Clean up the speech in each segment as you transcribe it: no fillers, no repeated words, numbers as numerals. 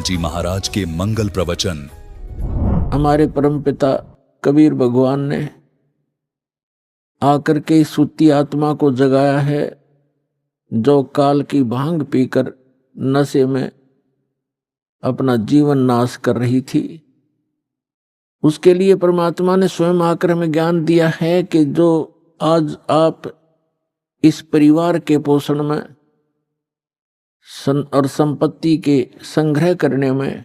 लाल जी महाराज के मंगल प्रवचन। हमारे परमपिता कबीर भगवान ने आकर के इस सुती आत्मा को जगाया है जो काल की भांग पीकर नशे में अपना जीवन नाश कर रही थी। उसके लिए परमात्मा ने स्वयं आकर हमें ज्ञान दिया है कि जो आज आप इस परिवार के पोषण में और संपत्ति के संग्रह करने में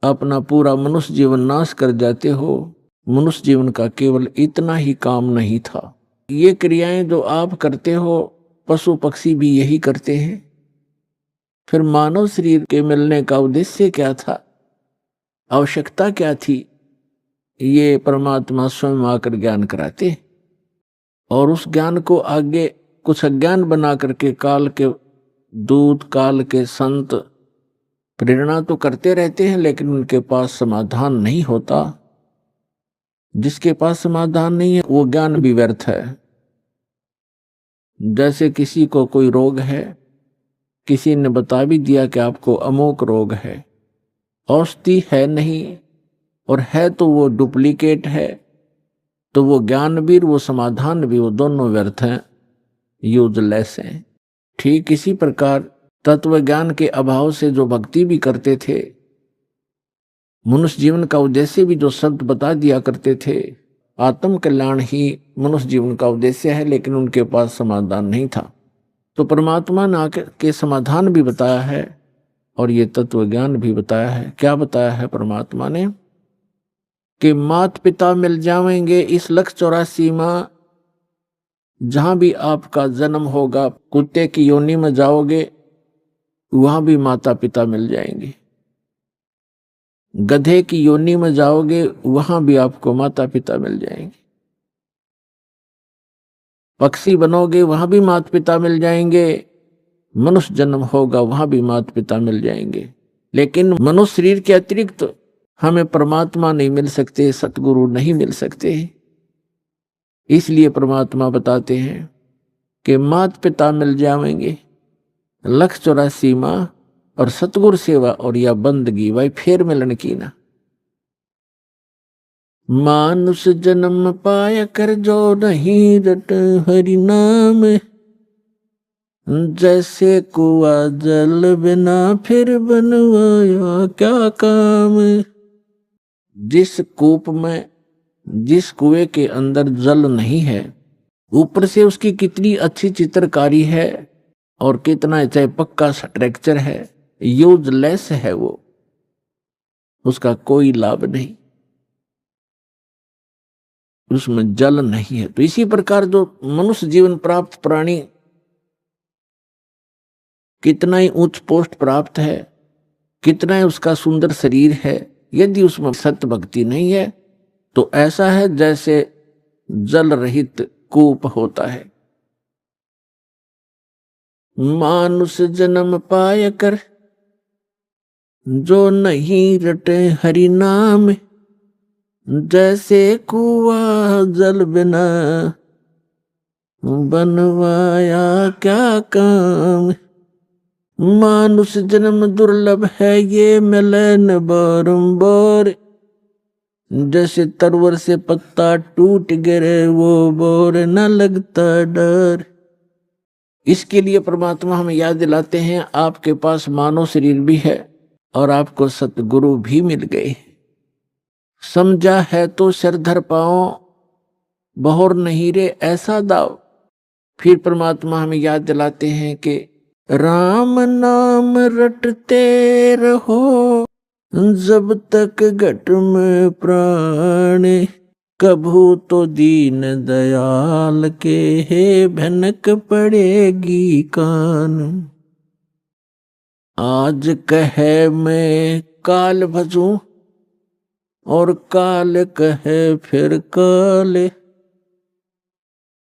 अपना पूरा मनुष्य जीवन नाश कर जाते हो, मनुष्य जीवन का केवल इतना ही काम नहीं था। ये क्रियाएं जो आप करते हो पशु पक्षी भी यही करते हैं। फिर मानव शरीर के मिलने का उद्देश्य क्या था, आवश्यकता क्या थी, ये परमात्मा स्वयं आकर ज्ञान कराते और उस ज्ञान को आगे कुछ अज्ञान बना करके काल के दूत, काल के संत प्रेरणा तो करते रहते हैं, लेकिन उनके पास समाधान नहीं होता। जिसके पास समाधान नहीं है वो ज्ञान भी व्यर्थ है। जैसे किसी को कोई रोग है, किसी ने बता भी दिया कि आपको अमोक रोग है, औषधि है नहीं और है तो वो डुप्लीकेट है, तो वो ज्ञान भी वो समाधान भी वो दोनों व्यर्थ हैं, यूजलेस हैं। ठीक इसी प्रकार तत्व ज्ञान के अभाव से जो भक्ति भी करते थे, मनुष्य जीवन का उद्देश्य भी जो शब्द बता दिया करते थे, आत्म कल्याण ही मनुष्य जीवन का उद्देश्य है, लेकिन उनके पास समाधान नहीं था। तो परमात्मा ने आकर के समाधान भी बताया है और ये तत्व ज्ञान भी बताया है। क्या बताया है परमात्मा ने कि माता पिता मिल जाएंगे इस 184 माह, जहां भी आपका जन्म होगा, कुत्ते की योनि में जाओगे वहां भी माता पिता मिल जाएंगे, गधे की योनि में जाओगे वहां भी आपको माता पिता मिल जाएंगे, पक्षी बनोगे वहां भी माता पिता मिल जाएंगे, मनुष्य जन्म होगा वहां भी माता पिता मिल जाएंगे। लेकिन मनुष्य शरीर के अतिरिक्त हमें परमात्मा नहीं मिल सकते, सतगुरु नहीं मिल सकते। इसलिए परमात्मा बताते हैं कि माता पिता मिल जाएंगे 184 माह और सतगुरु सेवा और या बंदगी भाई फिर मिलन की ना। मानुष जन्म पाया कर जो नहीं रट हरि नाम, जैसे कुआ जल बिना फिर बनवाया क्या काम। जिस कूप में, जिस कुएं के अंदर जल नहीं है, ऊपर से उसकी कितनी अच्छी चित्रकारी है और कितना चाहे पक्का स्ट्रक्चर है, यूजलेस है वो, उसका कोई लाभ नहीं, उसमें जल नहीं है। तो इसी प्रकार जो मनुष्य जीवन प्राप्त प्राणी कितना ही उच्च पोस्ट प्राप्त है, कितना ही उसका सुंदर शरीर है, यदि उसमें सत्य भक्ति नहीं है तो ऐसा है जैसे जल रहित कूप होता है। मानुष जन्म पाय कर जो नहीं रटे हरि नाम, जैसे कुआ जल बिना बनवाया क्या काम। मानुष जन्म दुर्लभ है ये मिले न बारंबार, जैसे तरवर से पत्ता टूट गिरे वो बोर न लगता डर। इसके लिए परमात्मा हमें याद दिलाते हैं आपके पास मानव शरीर भी है और आपको सतगुरु भी मिल गए। समझा है तो सिरधर पाओ, बहुर नहीं रे ऐसा दाव। फिर परमात्मा हमें याद दिलाते हैं कि राम नाम रटते रहो जब तक घट में प्राण, कभू तो दीन दयाल के हे भनक पड़ेगी कान। आज कहे मैं काल भजूं और काल कहे फिर काल,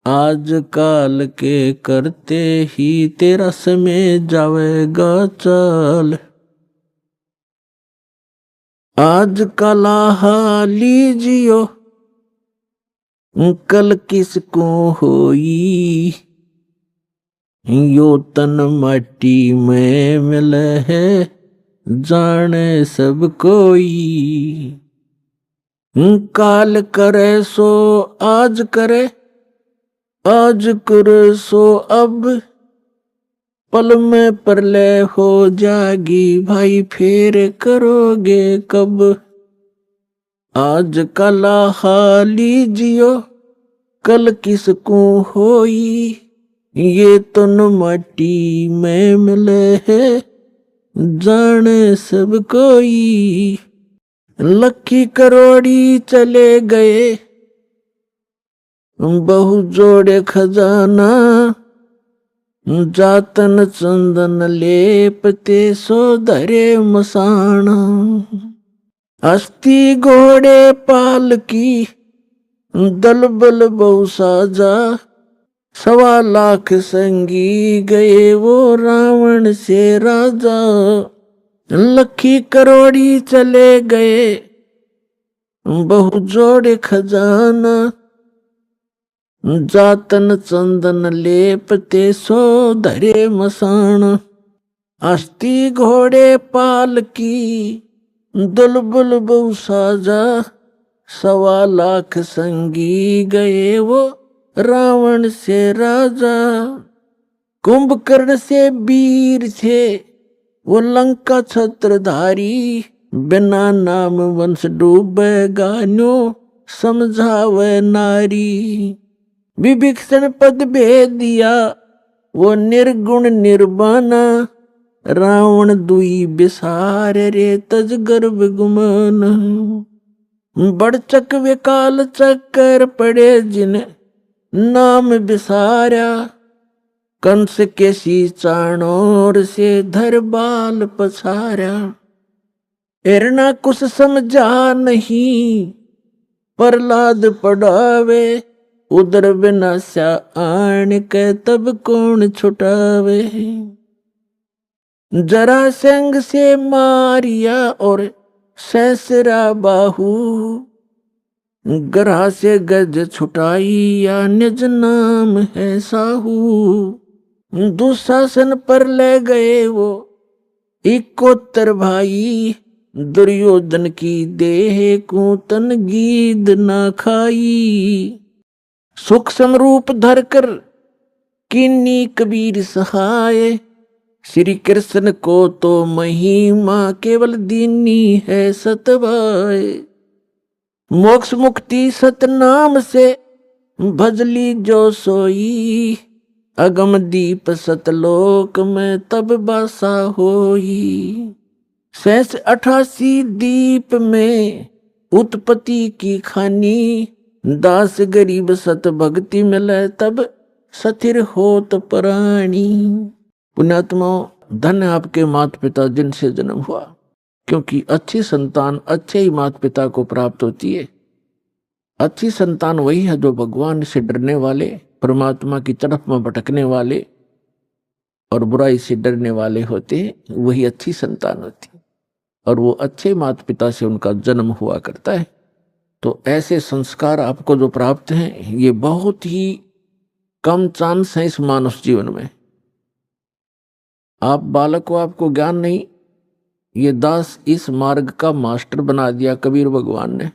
आज काल के करते ही तेरा समय जावेगा चाल। आज कला लीजियो कल किसको होई, यो तन माटी में मिले है जाने सब कोई। काल करे सो आज करे, आज करे सो अब, पल में प्रलय हो जागी भाई फिर करोगे कब। आज कला हाली जियो कल किसको होई, ये तन माटी में मिले है जाने सब कोई। लखी करोड़ी चले गए बहु जोड़े खजाना, जातन चंदन लेपते सो धरे मसाना। अस्थि घोड़े पाल की दल बल बहु साजा, 1.25 लाख संगी गए वो रावण से राजा। लखी करोड़ी चले गए बहु जोड़े खजाना, जातन चंदन लेपते सो धरे मसाना। अस्थि घोड़े पाल की दुलबुल बहु साजा, 1.25 लाख संगी गए वो रावण से राजा। कुंभकर्ण से वीर थे वो लंका छत्रधारी, बिना नाम वंश डूबेगा न्यो समझावे नारी। विभीषण पद भेद दिया वो निर्गुण निर्वाणा, रावण दुई बिसार रे तज गर्भ गुमान। बड़चक विकाल चक्कर पड़े जिन नाम बिसारा, कंस के सी चाणोर से धर बाल पछारा। हिरणा कुछ समझा नहीं प्रहलाद पढ़ावे, उदर विनाशा आन के तब कौन छुटावे। जरासंध से मारिया और सैसरा बाहू, ग्रह से गज छुटाई या निज नाम है साहू। दुशासन पर ले गए वो 71 भाई, दुर्योधन की देह को तन गीद ना खाई। सूक्ष्म रूप धरकर किन्नी कबीर सहाय, श्री कृष्ण को तो महिमा केवल दीनी है सतवाय। मोक्ष मुक्ति सतनाम से भजली जो सोई, अगम दीप सतलोक में तब बासा होई। 88 दीप में उत्पत्ति की खानी, दास गरीब सत भक्ति मिले तब स्थिर होत प्राणी। पुण्यात्मा धन्य आपके माता पिता जिनसे जन्म हुआ, क्योंकि अच्छी संतान अच्छे ही माता पिता को प्राप्त होती है। अच्छी संतान वही है जो भगवान से डरने वाले, परमात्मा की तरफ में भटकने वाले और बुराई से डरने वाले होते हैं, वही अच्छी संतान होती है। और वो अच्छे माता पिता से उनका जन्म हुआ करता है। तो ऐसे संस्कार आपको जो प्राप्त हैं, ये बहुत ही कम चांस है इस मानव जीवन में। आप बालक को आपको ज्ञान नहीं, ये दास इस मार्ग का मास्टर बना दिया कबीर भगवान ने।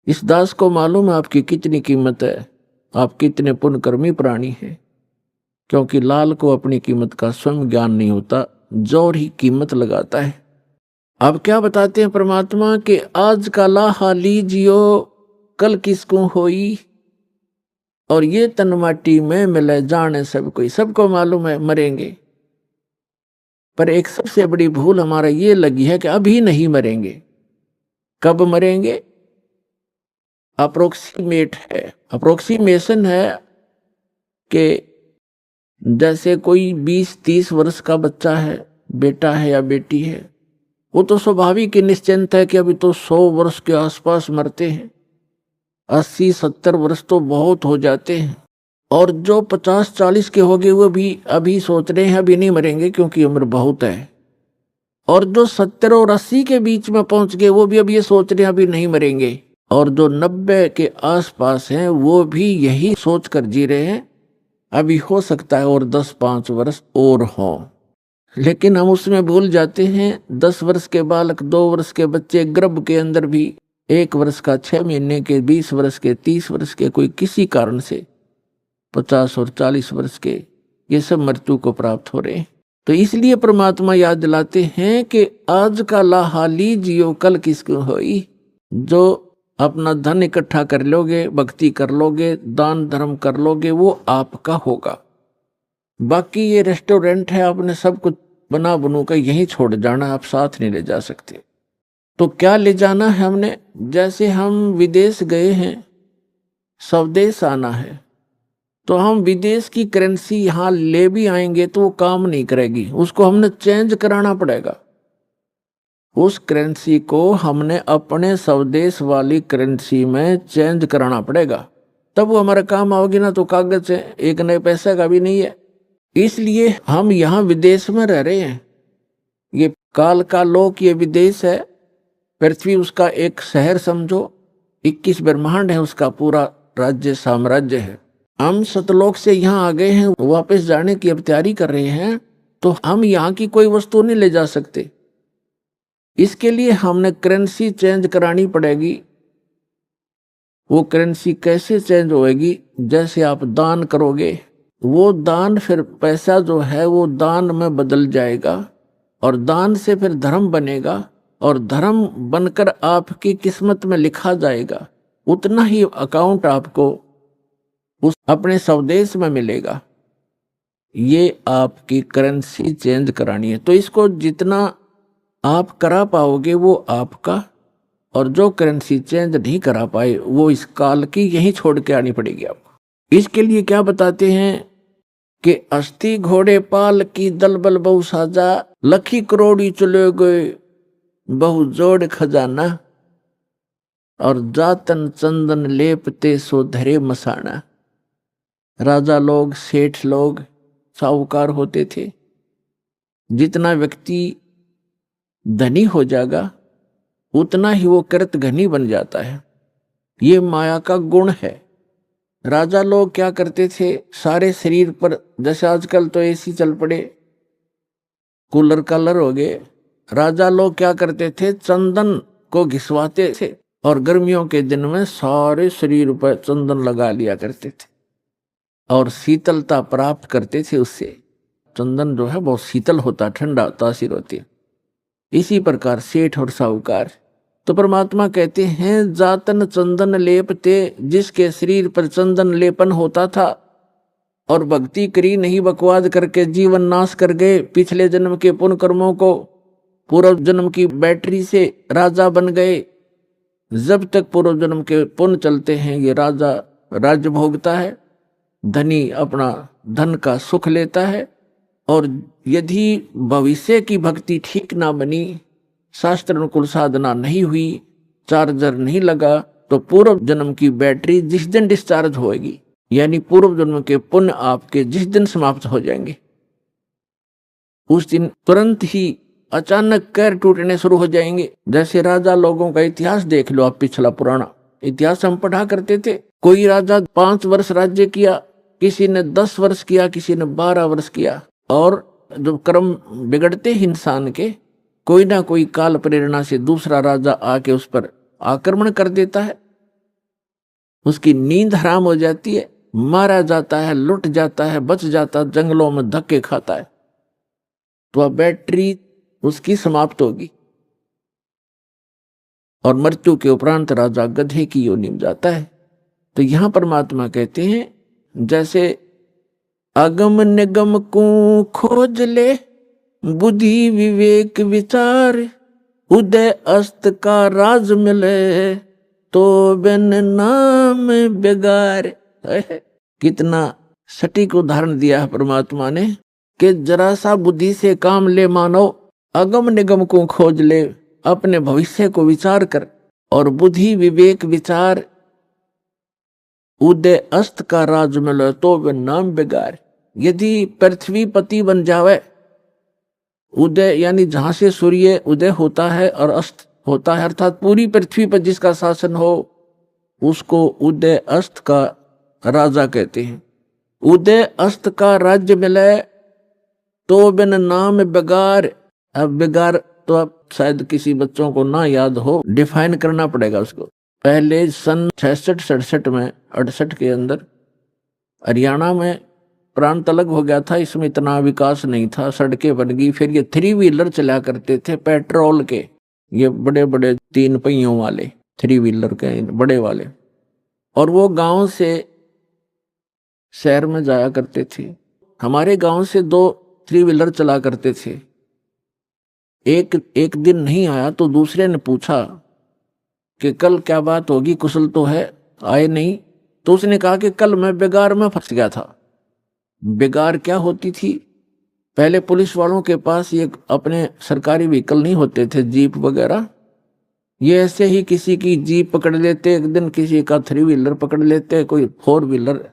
इस दास को मालूम है आपकी कितनी कीमत है, आप कितने पुण्यकर्मी प्राणी हैं, क्योंकि लाल को अपनी कीमत का स्वयं ज्ञान नहीं होता, जोर ही कीमत लगाता है। अब क्या बताते हैं परमात्मा कि आज का लाहा लीजियो कल किसको होई, और ये तन माटी में मिले जाने सब कोई। सबको मालूम है मरेंगे, पर एक सबसे बड़ी भूल हमारा ये लगी है कि अभी नहीं मरेंगे। कब मरेंगे? अप्रोक्सीमेट है, अप्रोक्सीमेशन है कि जैसे कोई 20-30 वर्ष का बच्चा है, बेटा है या बेटी है, वो तो स्वाभाविक ही निश्चिंत है कि अभी तो 100 वर्ष के आसपास मरते हैं, 80-70 वर्ष तो बहुत हो जाते हैं। और जो 50-40 के हो गए वो भी अभी सोच रहे हैं अभी नहीं मरेंगे क्योंकि उम्र बहुत है। और जो 70 और 80 के बीच में पहुंच गए वो भी अब ये सोच रहे हैं अभी नहीं मरेंगे। और जो 90 के आसपास हैं वो भी यही सोच कर जी रहे हैं अभी हो सकता है और 10-5 वर्ष और हों। लेकिन हम उसमें भूल जाते हैं 10 वर्ष के बालक, 2 वर्ष के बच्चे गर्भ के अंदर भी, 1 वर्ष का, 6 महीने के, 20 वर्ष के, 30 वर्ष के, कोई किसी कारण से 50 और 40 वर्ष के, ये सब मृत्यु को प्राप्त हो रहे हैं। तो इसलिए परमात्मा याद दिलाते हैं कि आज का लाहाली जियो कल किसको होई। जो अपना धन इकट्ठा कर लोगे, भक्ति कर लोगे, दान धर्म कर लोगे, वो आपका होगा। बाकी ये रेस्टोरेंट है, आपने सब कुछ बना बनू कर यहीं छोड़ जाना, आप साथ नहीं ले जा सकते। तो क्या ले जाना है हमने? जैसे हम विदेश गए हैं, स्वदेश आना है, तो हम विदेश की करेंसी यहां ले भी आएंगे तो वो काम नहीं करेगी, उसको हमने चेंज कराना पड़ेगा। उस करेंसी को हमने अपने स्वदेश वाली करेंसी में चेंज कराना पड़ेगा, तब वो हमारा काम आओगी ना। तो कागज है, एक नए पैसे का भी नहीं है। इसलिए हम यहाँ विदेश में रह रहे हैं। ये काल का लोक, ये विदेश है। पृथ्वी उसका एक शहर समझो, 21 ब्रह्मांड है उसका पूरा राज्य, साम्राज्य है। हम सतलोक से यहाँ आ गए हैं, वापस जाने की अब तैयारी कर रहे हैं, तो हम यहाँ की कोई वस्तु नहीं ले जा सकते। इसके लिए हमने करेंसी चेंज करानी पड़ेगी। वो करेंसी कैसे चेंज होएगी? जैसे आप दान करोगे, वो दान फिर पैसा जो है वो दान में बदल जाएगा, और दान से फिर धर्म बनेगा, और धर्म बनकर आपकी किस्मत में लिखा जाएगा। उतना ही अकाउंट आपको उस अपने स्वदेश में मिलेगा। ये आपकी करेंसी चेंज करानी है। तो इसको जितना आप करा पाओगे वो आपका, और जो करेंसी चेंज नहीं करा पाए वो इस काल की यहीं छोड़ के आनी पड़ेगी आपको। इसके लिए क्या बताते हैं कि अस्थि घोड़े पाल की दलबल बहु साजा, लखी करोड़ी चले गए बहु जोड़ खजाना, और जातन चंदन लेपते सो धरे मसाना। राजा लोग, सेठ लोग, साहूकार होते थे। जितना व्यक्ति धनी हो जाएगा उतना ही वो कृत घनी बन जाता है। ये माया का गुण है। राजा लोग क्या करते थे, सारे शरीर पर, जैसे आजकल तो एसी चल पड़े, कूलर कालर हो गए, राजा लोग क्या करते थे, चंदन को घिसवाते थे, और गर्मियों के दिन में सारे शरीर पर चंदन लगा लिया करते थे, और शीतलता प्राप्त करते थे उससे। चंदन जो है बहुत शीतल होता, ठंडा तासीर होती है। इसी प्रकार सेठ और साहूकार। तो परमात्मा कहते हैं, जातन चंदन लेपते, जिसके शरीर पर चंदन लेपन होता था और भक्ति करी नहीं, बकवाद करके जीवन नाश कर गए, पिछले जन्म के पुण्य कर्मों को पूर्व जन्म की बैटरी से राजा बन गए। जब तक पूर्व जन्म के पुण्य चलते हैं ये राजा राज्य भोगता है, धनी अपना धन का सुख लेता है। और यदि भविष्य की भक्ति ठीक ना बनी, शास्त्र अनुकूल साधना नहीं हुई, चार्जर नहीं लगा, तो पूर्व जन्म की बैटरी जिस दिन डिस्चार्ज होएगी, यानी पूर्व जन्म के पुण्य आपके जिस दिन समाप्त हो जाएंगे, उस दिन तुरंत ही अचानक कैर टूटने शुरू हो जाएंगे। जैसे राजा लोगों का इतिहास देख लो आप, पिछला पुराना इतिहास हम पढ़ा करते थे। कोई राजा 5 वर्ष राज्य किया, किसी ने 10 वर्ष किया, किसी ने 12 वर्ष किया। और जो कर्म बिगड़ते हैं इंसान के, कोई ना कोई काल प्रेरणा से दूसरा राजा आके उस पर आक्रमण कर देता है, उसकी नींद हराम हो जाती है, मारा जाता है, लुट जाता है, बच जाता, जंगलों में धक्के खाता है, तो वह बैटरी उसकी समाप्त होगी। और मृत्यु के उपरांत राजा गधे की योनि में जाता है। तो यहां परमात्मा कहते हैं, जैसे अगम निगम को खोज ले, बुद्धि विवेक विचार, उदय अस्त का राज मिले, तो बिन नाम बेगार। कितना सटीक उदाहरण दिया है परमात्मा ने कि जरा सा बुद्धि से काम ले मानव, अगम निगम को खोज ले, अपने भविष्य को विचार कर, और बुद्धि विवेक विचार, उदय अस्त का राज मिले, तो बिन नाम बेगार। यदि पृथ्वी पति बन जावे, उदय यानी जहां से सूर्य उदय होता है और अस्त होता है, अर्थात पूरी पृथ्वी पर जिसका शासन हो, उसको उदय अस्त का राजा कहते हैं। उदय अस्त का राज्य मिले तो बिन नाम बेगार। अब बेगार तो अब शायद किसी बच्चों को ना याद हो, डिफाइन करना पड़ेगा उसको। पहले सन 66-67 में 68 के अंदर हरियाणा में प्रांत अलग हो गया था, इसमें इतना विकास नहीं था, सड़कें बन गई। फिर ये 3 व्हीलर चला करते थे पेट्रोल के, ये बड़े बड़े 3 पहियों वाले 3 व्हीलर के बड़े वाले, और वो गांव से शहर में जाया करते थे। हमारे गांव से 2 3 व्हीलर चला करते थे। एक दिन नहीं आया तो दूसरे ने पूछा कि कल क्या बात होगी, कुशल तो है, आए नहीं। तो उसने कहा कि कल मैं बेगार में फंस गया था। बेगार क्या होती थी? पहले पुलिस वालों के पास ये अपने सरकारी व्हीकल नहीं होते थे, जीप वगैरह। ये ऐसे ही किसी की जीप पकड़ लेते, एक दिन किसी का 3 व्हीलर पकड़ लेते, कोई 4 व्हीलर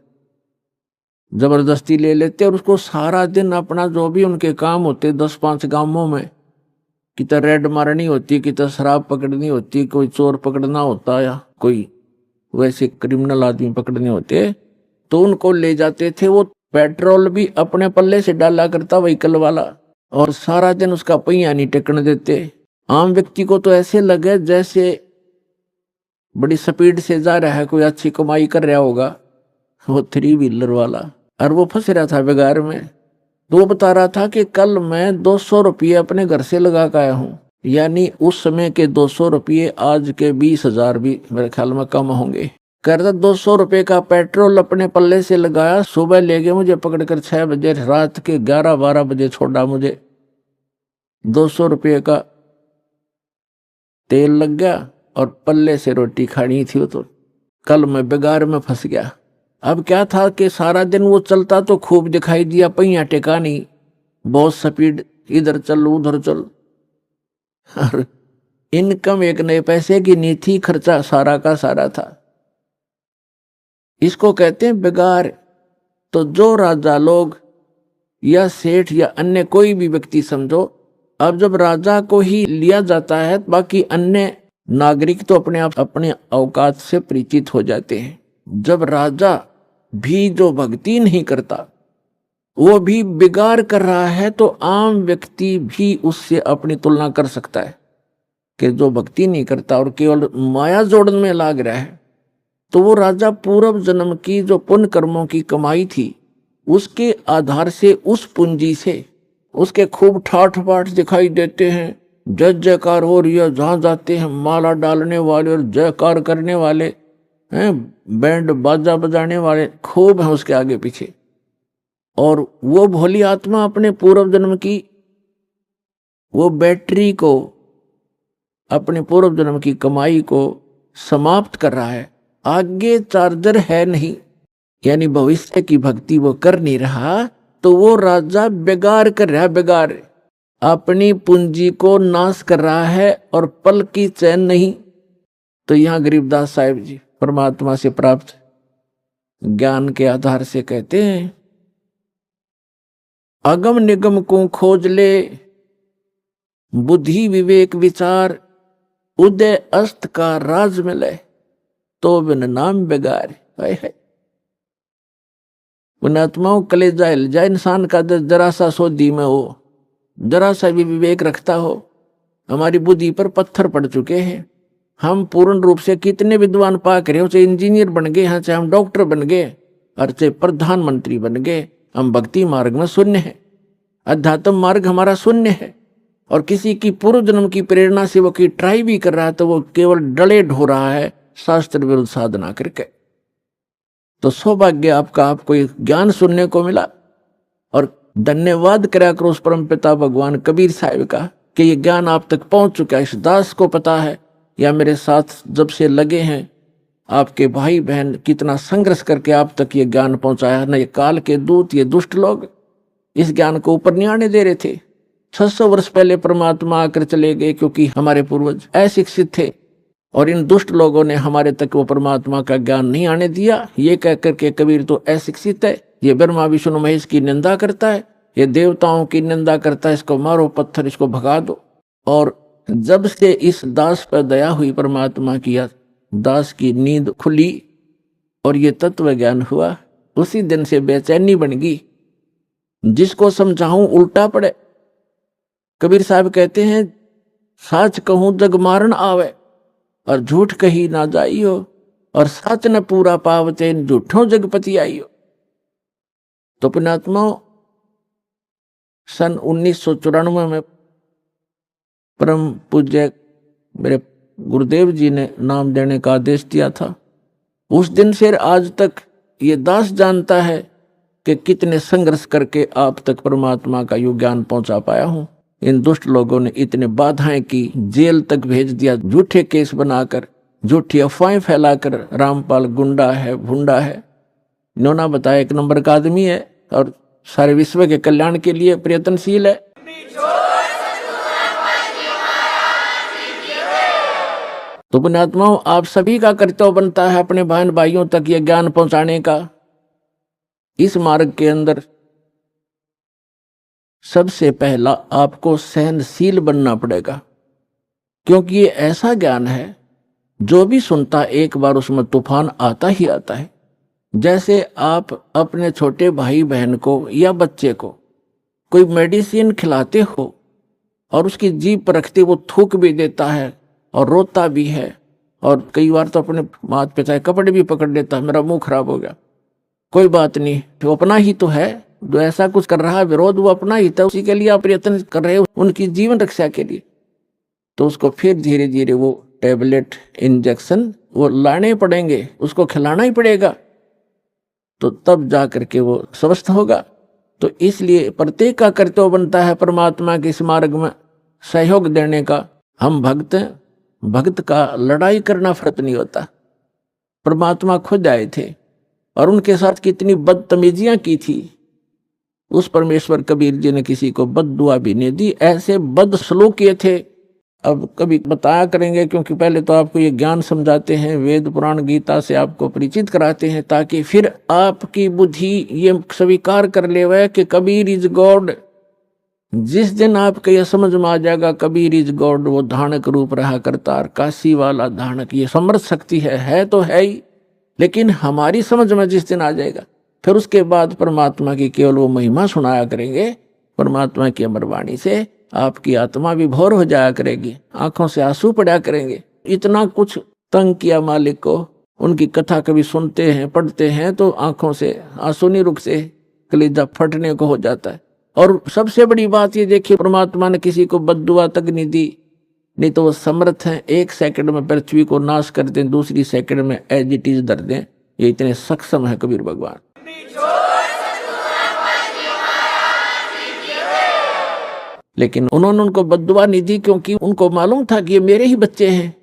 जबरदस्ती ले लेते, और उसको सारा दिन अपना जो भी उनके काम होते 10-5 गांवों में, कितना रेड मारनी होती, कितना शराब पकड़नी होती, कोई चोर पकड़ना होता या कोई वैसे क्रिमिनल आदमी पकड़ने होते, तो उनको ले जाते थे। वो पेट्रोल भी अपने पल्ले से डाला करता व्हीकल वाला, और सारा दिन उसका पहिया नहीं टेकने देते। आम व्यक्ति को तो ऐसे लगे जैसे बड़ी स्पीड से जा रहा है, कोई अच्छी कमाई कर रहा होगा वो 3 व्हीलर वाला, और वो फंस रहा था बेगार में। तो वो बता रहा था कि कल मैं 200 रुपये अपने घर से लगा कर आया हूँ, यानी उस समय के 200 रुपये आज के 20,000 भी मेरे ख्याल में कम होंगे। कहता 200 रुपये का पेट्रोल अपने पल्ले से लगाया, सुबह ले गए मुझे पकड़कर 6 बजे, रात के 11-12 बजे छोड़ा मुझे। 200 रुपये का तेल लग गया और पल्ले से रोटी खानी थी। वो तो कल मैं बेगार में फंस गया। अब क्या था कि सारा दिन वो चलता तो खूब दिखाई दिया, पहिया टेका नहीं, बहुत स्पीड, इधर चल उधर चल, और इनकम 1 नए पैसे की नहीं थी, खर्चा सारा का सारा था। इसको कहते हैं बेगार। तो जो राजा लोग या सेठ या अन्य कोई भी व्यक्ति समझो, अब जब राजा को ही लिया जाता है, बाकी अन्य नागरिक तो अपने आप अपने औकात से परिचित हो जाते हैं। जब राजा भी जो भक्ति नहीं करता, वो भी बिगाड़ कर रहा है, तो आम व्यक्ति भी उससे अपनी तुलना कर सकता है कि जो भक्ति नहीं करता और केवल माया जोड़न में लाग रहा है, तो वो राजा पूर्व जन्म की जो पुण्य कर्मों की कमाई थी, उसके आधार से, उस पूंजी से उसके खूब ठाठ बाट दिखाई देते हैं, जय जयकार हो रही है, जहां जाते हैं माला डालने वाले और जयकार करने वाले हैं, बैंड बाजा बजाने वाले खूब हैं उसके आगे पीछे। और वो भोली आत्मा अपने पूर्व जन्म की वो बैटरी को, अपने पूर्व जन्म की कमाई को समाप्त कर रहा है, आगे चार्जर है नहीं, यानी भविष्य की भक्ति वो कर नहीं रहा, तो वो राजा बेगार कर रहा है, बेगार अपनी पूंजी को नाश कर रहा है और पल की चैन नहीं। तो यहां गरीबदास साहिब जी परमात्मा से प्राप्त ज्ञान के आधार से कहते हैं, अगम निगम को खोज ले, बुद्धि विवेक विचार, उदय अस्त का राज मिले, तो बिन नाम बेगार। है पुणात्माओं कलेजा हिल जाए इंसान का, जरा सा सोधी में हो, जरा सा भी विवेक रखता हो। हमारी बुद्धि पर पत्थर पड़ चुके हैं। हम पूर्ण रूप से कितने विद्वान पाक रहे हो, चाहे इंजीनियर बन गए हैं, चाहे हम डॉक्टर बन गए और चाहे प्रधानमंत्री बन गए, हम भक्ति मार्ग में शून्य है, अध्यात्म मार्ग हमारा शून्य है। और किसी की पूर्व जन्म की प्रेरणा से वो की ट्राई भी कर रहा है, तो वो केवल डले ढो रहा है शास्त्र विरुद्ध साधना करके। तो सौभाग्य आपका, आपको ज्ञान सुनने को मिला, और धन्यवाद करा करो उस परम पिता भगवान कबीर साहिब का कि ये ज्ञान आप तक पहुंच चुका है। इस दास को पता है, या मेरे साथ जब से लगे हैं आपके भाई बहन, कितना संघर्ष करके आप तक ये ज्ञान पहुंचाया। न ये काल के दूत, ये दुष्ट लोग इस ज्ञान को ऊपर नहीं आने दे रहे थे। 600 वर्ष पहले परमात्मा आकर चले गए, क्योंकि हमारे पूर्वज अशिक्षित थे, और इन दुष्ट लोगों ने हमारे तक वो परमात्मा का ज्ञान नहीं आने दिया। ये कहकर के कबीर तो अशिक्षित है, ये ब्रह्मा विष्णु महेश की निंदा करता है, ये देवताओं की निंदा करता है, इसको मारो पत्थर, इसको भगा दो। और जब से इस दास पर दया हुई परमात्मा की, दास की नींद खुली और ये तत्व ज्ञान हुआ, उसी दिन से बेचैनी बन गई जिसको समझाऊं उल्टा पड़े। कबीर साहब कहते हैं, साच कहूं जग मारन आवे और झूठ कही ना जाइयो, और सच न पूरा पावते झूठों जगपति आइयो। तो पुण्यात्माओं, सन 1994 में परम पूज्य मेरे गुरुदेव जी ने नाम देने का आदेश दिया था। उस दिन से आज तक ये दास जानता है कि कितने संघर्ष करके आप तक परमात्मा का यो ज्ञान पहुंचा पाया हूं। इन दुष्ट लोगों ने इतने बाधाएं की, जेल तक भेज दिया, झूठे केस बनाकर, झूठी अफवाहें फैलाकर। रामपाल गुंडा है, भुंडा है, इन्होंने बताया 1 नंबर का आदमी है और सारे विश्व के कल्याण के लिए प्रयत्नशील है। तो पुण्यात्माओं, आप सभी का कर्तव्य बनता है अपने बहन भाइयों तक ये ज्ञान पहुंचाने का। इस मार्ग के अंदर सबसे पहला आपको सहनशील बनना पड़ेगा, क्योंकि ये ऐसा ज्ञान है जो भी सुनता एक बार उसमें तूफान आता ही आता है। जैसे आप अपने छोटे भाई बहन को या बच्चे को कोई मेडिसिन खिलाते हो और उसकी जीभ पर रखते वो थूक भी देता है और रोता भी है, और कई बार तो अपने माथ पे चाहे कपड़े भी पकड़ लेता है, मेरा मुंह खराब हो गया, कोई बात नहीं, वो अपना ही तो है, जो ऐसा कुछ कर रहा है विरोध वो अपना ही था, उसी के लिए आप प्रयत्न कर रहे हो उनकी जीवन रक्षा के लिए। तो उसको फिर धीरे धीरे वो टैबलेट, इंजेक्शन वो लाने पड़ेंगे, उसको खिलाना ही पड़ेगा, तो तब जा करके वो स्वस्थ होगा। तो इसलिए प्रत्येक का कर्तव्य बनता है परमात्मा के इस मार्ग में सहयोग देने का। हम भक्त हैं, भक्त का लड़ाई करना फर्क नहीं होता। परमात्मा खुद आए थे और उनके साथ कितनी बदतमीजियां की थी, उस परमेश्वर कबीर जी ने किसी को बद्दुआ भी नहीं दी, ऐसे बदसलूक किए थे। अब कभी बताया करेंगे, क्योंकि पहले तो आपको ये ज्ञान समझाते हैं, वेद पुराण गीता से आपको परिचित कराते हैं, ताकि फिर आपकी बुद्धि ये स्वीकार कर ले वह कि कबीर इज गॉड। जिस दिन आपको यह समझ में आ जाएगा कबीर इज गॉड, वो धानक रूप रहा करतार, काशी वाला धानक, ये समर्थ शक्ति है तो है ही, लेकिन हमारी समझ में जिस दिन आ जाएगा, फिर उसके बाद परमात्मा की केवल वो महिमा सुनाया करेंगे। परमात्मा की अमर वाणी से आपकी आत्मा विभोर हो जाया करेगी, आंखों से आंसू पड़ा करेंगे। इतना कुछ तंग किया मालिक को, उनकी कथा कभी सुनते हैं, पढ़ते हैं तो आंखों से आंसू नहीं रुक से, कलेजा फटने को हो जाता है। और सबसे बड़ी बात ये देखिए, परमात्मा ने किसी को बद्दुआ तक नहीं दी, नहीं तो वो समर्थ हैं 1 सेकंड में पृथ्वी को नाश कर दें, दूसरी सेकंड में एज इट इज धर दें। ये इतने सक्षम है कबीर भगवान। लेकिन उन्होंने उनको बद्दुआ नहीं दी, क्योंकि उनको मालूम था कि ये मेरे ही बच्चे हैं।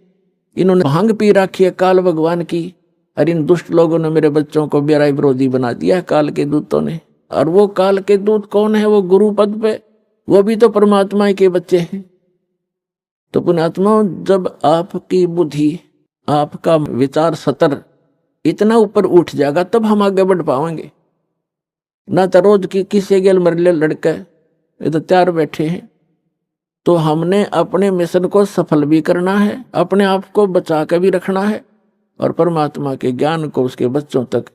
इन्होंने भांग पी रखी है काल भगवान की, और इन दुष्ट लोगों ने मेरे बच्चों को बेरा विरोधी बना दिया काल के दूतों ने। और वो काल के दूत कौन है? वो गुरु पद पे, वो भी तो परमात्मा के बच्चे हैं। तो पुण्यात्मा, जब आपकी बुद्धि, आपका विचार सतर इतना ऊपर उठ जाएगा, तब हम आगे बढ़ पाएंगे। ना तो रोज की किसी गेल मरले लड़के ये तो तैयार बैठे हैं। तो हमने अपने मिशन को सफल भी करना है, अपने आप को बचा के भी रखना है, और परमात्मा के ज्ञान को उसके बच्चों तक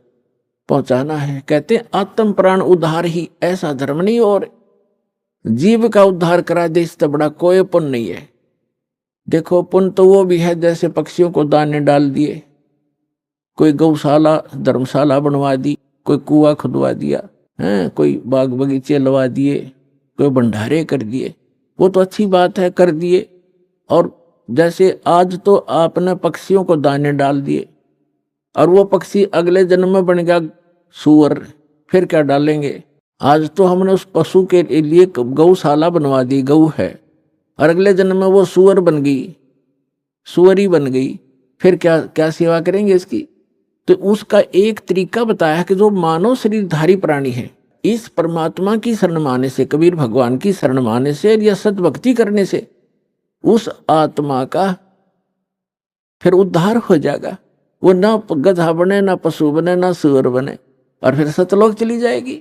पहुंचाना है। कहते हैं आत्म प्राण उद्धार ही ऐसा धर्म नहीं, और जीव का उद्धार करा दे इससे बड़ा कोई पुण्य नहीं है। देखो, पुण्य तो वो भी है जैसे पक्षियों को दाने डाल दिए, कोई गौशाला धर्मशाला बनवा दी, कोई कुआं खुदवा दिया है, कोई बाग बगीचे लगा दिए, कोई भंडारे कर दिए, वो तो अच्छी बात है, कर दिए। और जैसे आज तो आपने पक्षियों को दाने डाल दिए, और वो पक्षी अगले जन्म में बन गया सूअर, फिर क्या डालेंगे? आज तो हमने उस पशु के लिए गौशाला बनवा दी, गौ है, और अगले जन्म में वो सूअर बन गई, सूअरी बन गई, फिर क्या क्या सेवा करेंगे इसकी? तो उसका एक तरीका बताया कि जो मानव शरीरधारी प्राणी है, इस परमात्मा की शरण माने से, कबीर भगवान की शरण माने से या सद्भक्ति करने से उस आत्मा का फिर उद्धार हो जाएगा। वो ना गधा बने, ना पशु बने, ना सूअर बने, और फिर सतलोक चली जाएगी।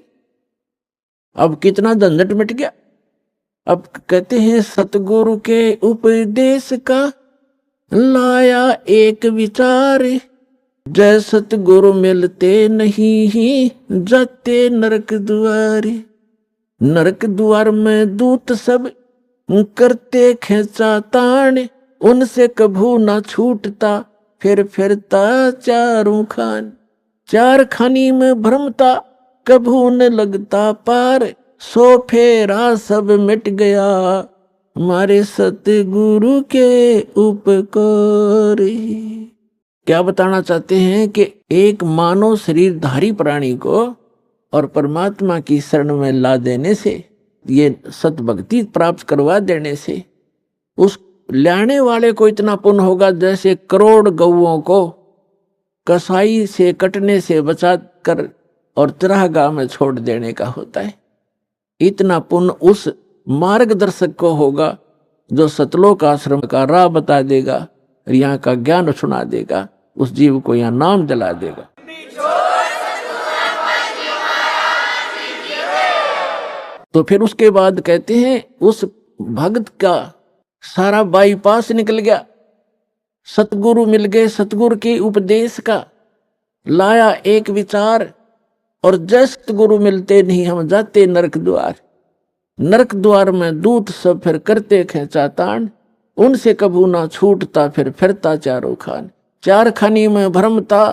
अब कितना झंझट मिट गया। अब कहते हैं सतगुरु के उपदेश का लाया एक विचार, जय सतगुरु मिलते नहीं जाते नरक द्वारे। नरक द्वार में दूत सब करते खेचा ताण, उनसे कभू ना छूटता फिर फिरता चारों खान। चार खानी में भ्रमता कभू न लगता पार, सो फेरा सब मिट गया हमारे सतगुरु के उपकार। क्या बताना चाहते हैं कि एक मानव शरीरधारी प्राणी को और परमात्मा की शरण में ला देने से, ये सतभक्ति प्राप्त करवा देने से उस लाने वाले को इतना पुण्य होगा जैसे करोड़ गौओं को कसाई से कटने से बचा कर और चरागाह में छोड़ देने का होता है। इतना पुण्य उस मार्गदर्शक को होगा जो सतलोक आश्रम का राह बता देगा, यहाँ का ज्ञान सुना देगा, उस जीव को यहाँ नाम दिला देगा। तो फिर उसके बाद कहते हैं उस भक्त का सारा बाईपास निकल गया, सतगुरु मिल गए, सतगुरु के उपदेश का लाया एक विचार, और जैसे गुरु मिलते नहीं हम जाते नरक द्वार। नरक द्वार में दूत सब फिर करते खेचा तान, उनसे कभू ना छूटता फिर फिरता चारों खान। चार खानी में भ्रमता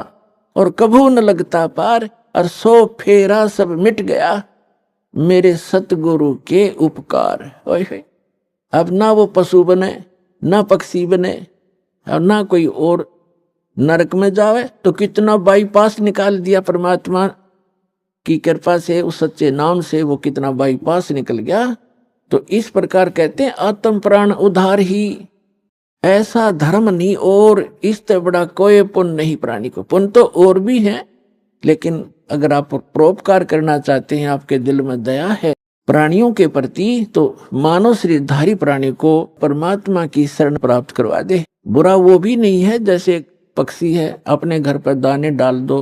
और कभू न लगता पार, और सो फेरा सब मिट गया मेरे सतगुरु के उपकार। ओए अब ना वो पशु बने, ना पक्षी बने, और ना कोई और नरक में जावे। तो कितना बाईपास निकाल दिया परमात्मा की कृपा से, उस सच्चे नाम से वो कितना बाईपास निकल गया। तो इस प्रकार कहते हैं आत्म प्राण उद्धार ही, ऐसा धर्म नहीं और इससे बड़ा कोई पुण्य नहीं प्राणी को। पुण्य तो और भी है, लेकिन अगर आप परोपकार करना चाहते हैं, आपके दिल में दया है प्राणियों के प्रति, तो मानव शरीरधारी प्राणी को परमात्मा की शरण प्राप्त करवा दे। बुरा वो भी नहीं है जैसे पक्षी है, अपने घर पर दाने डाल दो,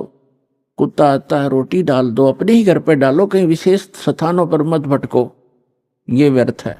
कुत्ता आता है रोटी डाल दो, अपने ही घर पर डालो, कहीं विशेष स्थानों पर मत भटको, ये व्यर्थ है।